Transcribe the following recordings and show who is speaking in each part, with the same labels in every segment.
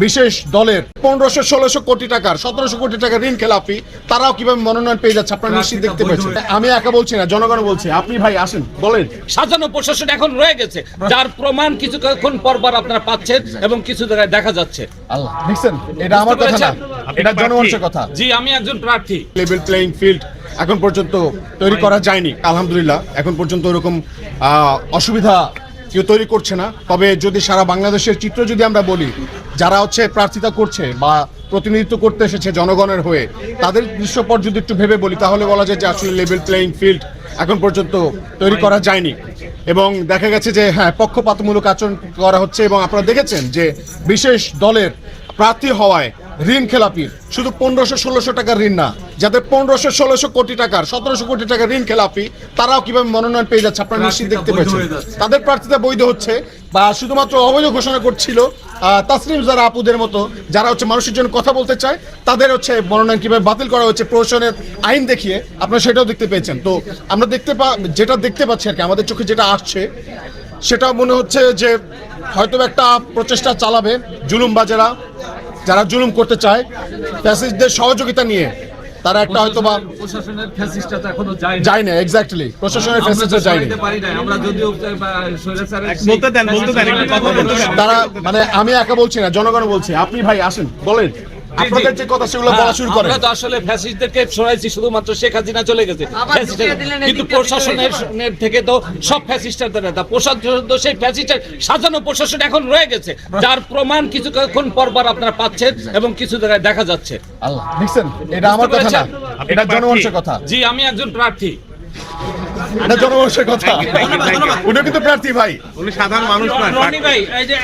Speaker 1: বিশেষ দলের 1500-1600 কোটি টাকার 1700 কোটি টাকার ঋণ খেলাপি তারাও কিভাবে মনোনয়ন পেয়ে যাচ্ছে আপনারা নিশ্চিত দেখতে পাচ্ছেন। আমি একা বলছি না, জনগণ বলছে। আপনি ভাই আসেন বলেন।
Speaker 2: সাজানো প্রশাসন এখন রয়ে গেছে, যার প্রমাণ কিছুক্ষণ পর আপনারা পাচ্ছেন এবং কিছু জায়গায় দেখা যাচ্ছে।
Speaker 1: আল্লাহ দেখছেন, এটা আমার কথা না, এটা জনগণের কথা।
Speaker 2: জি, আমি একজন প্রার্থী।
Speaker 1: লেভেল প্লেইং ফিল্ড এখন পর্যন্ত তৈরি করা যায়নি আলহামদুলিল্লাহ। এখন পর্যন্ত ওরকম অসুবিধা কেউ তৈরি করছে না। তবে যদি সারা বাংলাদেশের চিত্র যদি আমরা বলি, যারা হচ্ছে প্রার্থিতা করছে বা প্রতিনিধিত্ব করতে এসেছে জনগণের হয়ে, তাদের দৃশ্যপট যদি একটু ভেবে বলি তাহলে বলা যায় যে আসলে লেভেল প্লেইং ফিল্ড এখন পর্যন্ত তৈরি করা যায়নি। এবং দেখা গেছে যে হ্যাঁ, পক্ষপাতমূলক আচরণ করা হচ্ছে। এবং আপনারা দেখেছেন যে বিশেষ দলের প্রার্থী হওয়ায় ঋণ খেলাপির শুধু 1500-1600 টাকার ঋণ না, যাদের 1500-1600 কোটি টাকার 1700 কোটি টাকার ঋণ খেলাপি তারাও কিভাবে মনোনয়ন পেয়ে যাচ্ছে আপনারা নিশ্চিত দেখতে পাচ্ছেন। তাদের প্রার্থিতা বৈধ হচ্ছে বা শুধুমাত্র অবৈধ ঘোষণা করছিল তাসনিম যারা আপুদের মতো, যারা হচ্ছে মানুষের জন্য কথা বলতে চায়, তাদের হচ্ছে মনোনয়ন কিভাবে বাতিল করা হচ্ছে প্রশাসনের আইন দেখিয়ে, আপনারা সেটাও দেখতে পেয়েছেন। তো আমরা যেটা দেখতে পাচ্ছি আর কি, আমাদের চোখে যেটা আসছে সেটা মনে হচ্ছে যে হয়তো একটা প্রচেষ্টা চালাবে জুলুমবাজেরা, যারা জুলুম করতে চায় ফ্যাসিস্টদের সহযোগিতা নিয়ে, তারা একটা হয়তো বা
Speaker 2: প্রশাসনের ফ্যাসিস্টটা তো এখনো
Speaker 1: যায় না। এক্স্যাক্টলি, প্রশাসনের ফ্যাসিস্টটা যায়নি।
Speaker 2: আমরা যদিও
Speaker 1: তারা মানে আমি একা বলছি না, জনগণ বলছে। আপনি ভাই আসেন বলেন, আপনাদের যে কথা সেগুলো বলা শুরু করেন।
Speaker 2: আমরা তো আসলে ফ্যাসিস্টদেরকে সরাইছি, শুধুমাত্র শেখ হাসিনা চলে গেছে, কিন্তু প্রশাসনের থেকে তো সব ফ্যাসিস্টদের নেতা, প্রশাসন তো সেই ফ্যাসিস্টের সাজানো প্রশাসন এখন রয়ে গেছে, যার প্রমাণ কিছুক্ষণ পর আপনারা পাচ্ছেন এবং কিছু জায়গায় দেখা যাচ্ছে।
Speaker 1: আল্লাহ দেখছেন, এটা আমার কথা না, এটা জনগণের কথা।
Speaker 2: জি, আমি একজন প্রার্থী।
Speaker 1: এটা জনগণের কথা। উনি কিন্তু প্রার্থী ভাই,
Speaker 3: উনি সাধারণ মানুষ না।
Speaker 2: রনি ভাই, এই যে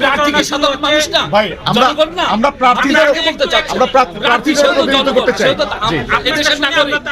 Speaker 2: প্রার্থী কি সাধারণ মানুষ না
Speaker 1: ভাই? আমরা প্রার্থীদের
Speaker 2: বলতে চাচ্ছি,
Speaker 1: আমরা প্রার্থীদের প্রতিনিধিত্ব করতে চাই।
Speaker 2: এদেশের নাগরিক।